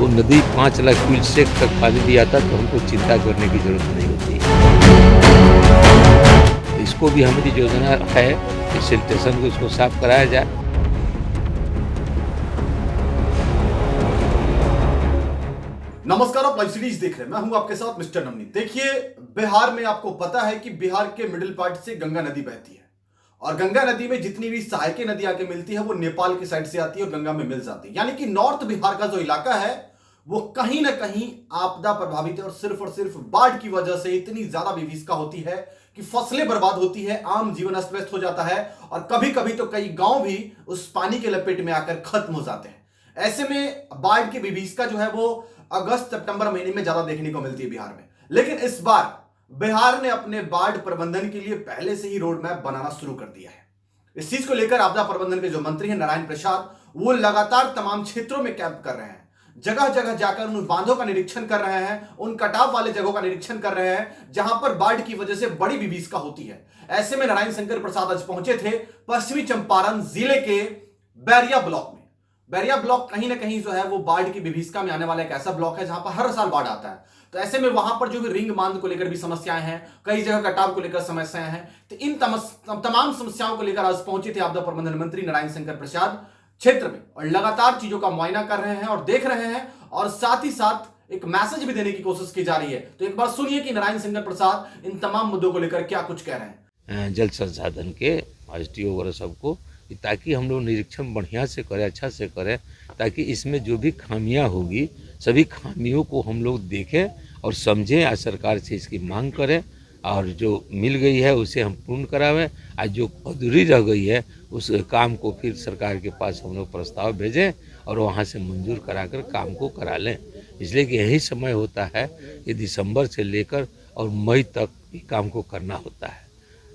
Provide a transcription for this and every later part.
वो नदी 5 लाख क्यूसेक तक पानी भी आता तो हमको चिंता करने की जरूरत नहीं होती। इसको भी हमारी योजना है कि सिल्टेशन को इसको साफ कराया जाए। नमस्कार, आप लाइव सीरीज देख रहे हैं। मैं हूं आपके साथ मिस्टर नमनी। देखिए, बिहार में आपको पता है कि बिहार के मिडिल पार्ट से गंगा नदी बहती है और गंगा नदी में जितनी भी सहायक नदी आके मिलती है वो नेपाल की साइड से आती है और गंगा में मिल जाती है। यानी कि नॉर्थ बिहार का जो इलाका है वो कहीं ना कहीं आपदा प्रभावित है और सिर्फ बाढ़ की वजह से इतनी ज्यादा विभीषिका होती है कि फसलें बर्बाद होती है, आम जीवन अस्त व्यस्त हो जाता है और कभी कभी तो कई गांव भी उस पानी के लपेट में आकर खत्म हो जाते हैं। ऐसे में बाढ़ की विभीषिका जो है वो अगस्त सितंबर महीने में ज्यादा देखने को मिलती है बिहार में। लेकिन इस बार बिहार ने अपने बाढ़ प्रबंधन के लिए पहले से ही रोड मैप बनाना शुरू कर दिया है। इस चीज को लेकर आपदा प्रबंधन के जो मंत्री हैं नारायण प्रसाद, वो लगातार तमाम क्षेत्रों में कैंप कर रहे हैं, जगह जगह जाकर उन बांधों का निरीक्षण कर रहे हैं, उन कटाव वाले जगहों का निरीक्षण कर रहे हैं जहां पर बाढ़ की वजह से बड़ी विभीषिका होती है। ऐसे में नारायण शंकर प्रसाद आज पहुंचे थे पश्चिमी चंपारण जिले के बैरिया ब्लॉक में। बैरिया ब्लॉक कहीं ना कहीं जो है वो बाढ़ की विभीषिका में आने वाला एक ऐसा ब्लॉक है जहां पर हर साल बाढ़ आता है। तो ऐसे में वहां पर जो भी रिंग बांध को लेकर भी समस्याएं हैं, कई जगह कटाव को लेकर समस्याएं हैं, तो इन तमाम समस्याओं को लेकर आज पहुंचे थे आपदा प्रबंधन मंत्री नारायण शंकर प्रसाद क्षेत्र में और लगातार चीजों का मुआयना कर रहे हैं और देख रहे हैं और साथ ही साथ एक मैसेज भी देने की कोशिश की जा रही है। तो एक बार सुनिए कि नारायण शंकर प्रसाद इन तमाम मुद्दों को लेकर क्या कुछ कह रहे हैं। जल संसाधन के एसडीओ वगैरह सबको, ताकि हम लोग निरीक्षण बढ़िया से करें, अच्छा से करें, ताकि इसमें जो भी खामियां होगी सभी खामियों को हम लोग देखें और समझें और सरकार से इसकी मांग करें और जो मिल गई है उसे हम पूर्ण करावें और जो अधूरी रह गई है उस काम को फिर सरकार के पास हम लोग प्रस्ताव भेजें और वहाँ से मंजूर कराकर काम को करा लें। इसलिए कि यही समय होता है कि दिसंबर से लेकर और मई तक काम को करना होता है।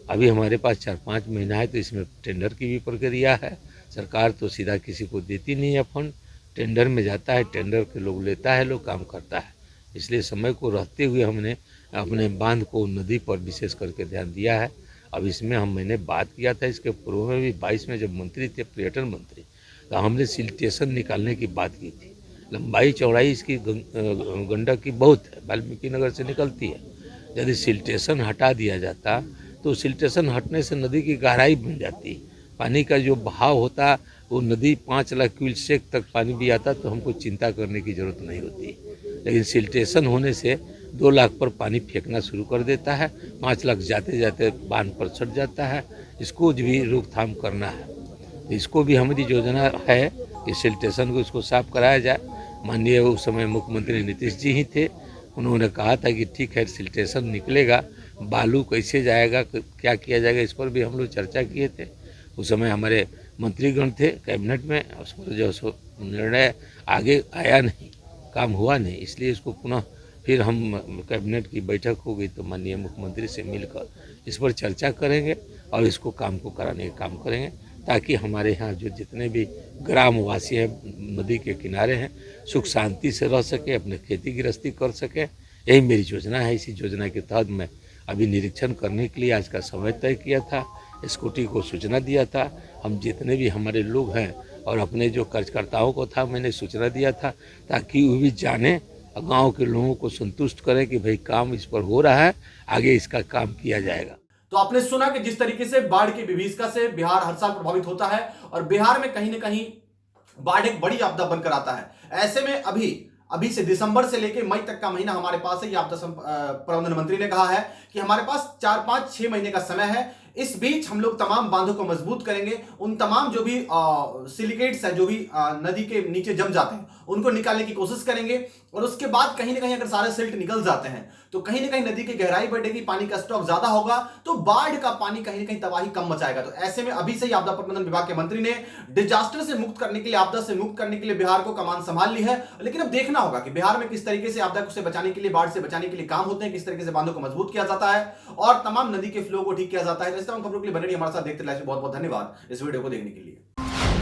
अभी हमारे पास 4-5 महीना है, तो इसमें टेंडर की भी प्रक्रिया है। सरकार तो सीधा किसी को देती नहीं है फंड, टेंडर में जाता है, टेंडर के लोग लेता है, लोग काम करता है। इसलिए समय को रहते हुए हमने अपने बांध को नदी पर विशेष करके ध्यान दिया है। अब इसमें मैंने बात किया था, इसके पूर्व में भी 22 में जब मंत्री थे, पर्यटन मंत्री, तो हमने सिल्टेशन निकालने की बात की थी। लंबाई चौड़ाई इसकी गंडक की बहुत है, वाल्मीकि नगर से निकलती है। यदि सिल्टेशन हटा दिया जाता तो सिल्टेशन हटने से नदी की गहराई बन जाती, पानी का जो बहाव होता वो नदी 5 लाख क्यूसेक तक पानी भी आता तो हमको चिंता करने की ज़रूरत नहीं होती। लेकिन सिल्टेशन होने से 2 लाख पर पानी फेंकना शुरू कर देता है, 5 लाख जाते जाते बांध पर सट जाता है। इसको भी रोकथाम करना है। इसको भी हमारी योजना है कि सिल्टेशन को इसको साफ कराया जाए। माननीय उस समय मुख्यमंत्री नीतीश जी ही थे, उन्होंने कहा था कि ठीक है सिल्टेशन निकलेगा, बालू कैसे जाएगा, क्या किया जाएगा, इस पर भी हम लोग चर्चा किए थे। उस समय हमारे मंत्रीगण थे कैबिनेट में, उस पर जो निर्णय आगे आया नहीं, काम हुआ नहीं, इसलिए इसको पुनः फिर हम कैबिनेट की बैठक हो गई तो माननीय मुख्यमंत्री से मिलकर इस पर चर्चा करेंगे और इसको काम को कराने का काम करेंगे, ताकि हमारे यहाँ जो जितने भी ग्रामवासी हैं नदी के किनारे हैं सुख शांति से रह सके, अपने खेती गृहस्थी कर सके। यही मेरी योजना है। इसी योजना के तहत मैं अभी निरीक्षण करने के लिए आज का समय तय किया था, स्कूटी को सूचना दिया था। हम जितने भी हमारे लोग हैं और अपने जो कार्यकर्ताओं को था मैंने सूचना दिया था, ताकि वो भी जाने, गांव के लोगों को संतुष्ट करें कि भाई काम इस पर हो रहा है, आगे इसका काम किया जाएगा। तो आपने सुना कि जिस तरीके से बाढ़ की विभीषिका से बिहार हर साल प्रभावित होता है और बिहार में कहीं ना कहीं बाढ़ एक बड़ी आपदा बनकर आता है। ऐसे में अभी से दिसंबर से लेकर मई तक का महीना हमारे पास है। ये आपदा प्रबंधन मंत्री ने कहा है कि हमारे पास 4-5-6 महीने का समय है। इस बीच हम लोग तमाम बांधों को मजबूत करेंगे, उन तमाम जो भी सिलिकेट्स है, जो भी नदी के नीचे जम जाते हैं, उनको निकालने की कोशिश करेंगे और उसके बाद कहीं ना कहीं अगर सारे सिल्ट निकल जाते हैं तो कहीं ना कहीं नदी की गहराई बढ़ेगी, पानी का स्टॉक ज्यादा होगा, तो बाढ़ का पानी कहीं ना कहीं तबाही कम मचाएगा। तो ऐसे में अभी से ही आपदा प्रबंधन विभाग के मंत्री ने डिजास्टर से मुक्त करने के लिए, आपदा से मुक्त करने के लिए बिहार को कमान संभाल ली है। लेकिन अब देखना होगा कि बिहार में किस तरीके से आपदा से बचाने के लिए, बाढ़ से बचाने के लिए काम होते हैं, किस तरीके से बांधों को मजबूत किया जाता है और तमाम नदी के फ्लो को ठीक किया जाता है। इस तमाम खबरों के लिए बने रहिए हमारे साथ, देखते रहिए। बहुत बहुत धन्यवाद इस वीडियो को देखने के लिए।